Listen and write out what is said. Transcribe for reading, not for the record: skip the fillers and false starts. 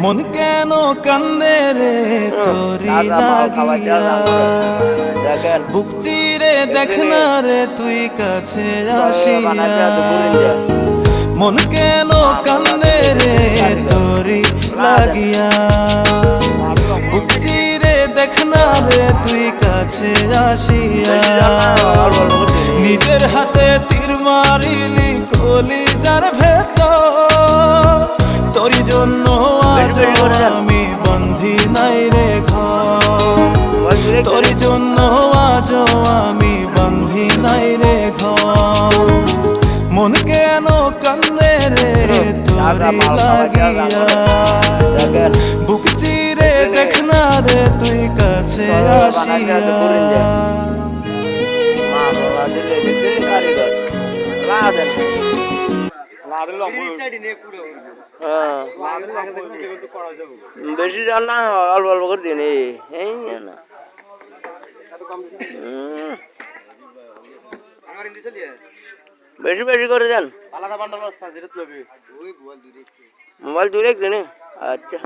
মন কেন কান্দে রে তোরি লাগিয়া, বুক চিরে দেখ না রে তুই কাছে আসিয়া। মন কেন কান্দে রে তোরি লাগিয়া, বুক চিরে দেখ না রে তুই কাছে আসিয়া। নিজের হাতে তীর মারিলি কলিজার ভেতর, তোরি জন্য আজ আমি বন্ধি নাই রে ঘর, তোরি জন্য আজ আমি বন্ধি নাই রে ঘর। মন কেন কান্দে রে তোরি লাগিয়া, বুক চিরে দেখ না রে তুই কাছে আসিয়া। বেশি জান না, অল্প অল্প করে দিন এই না বেশি বেশি করে দেন। মোবাইল দূরে আচ্ছা।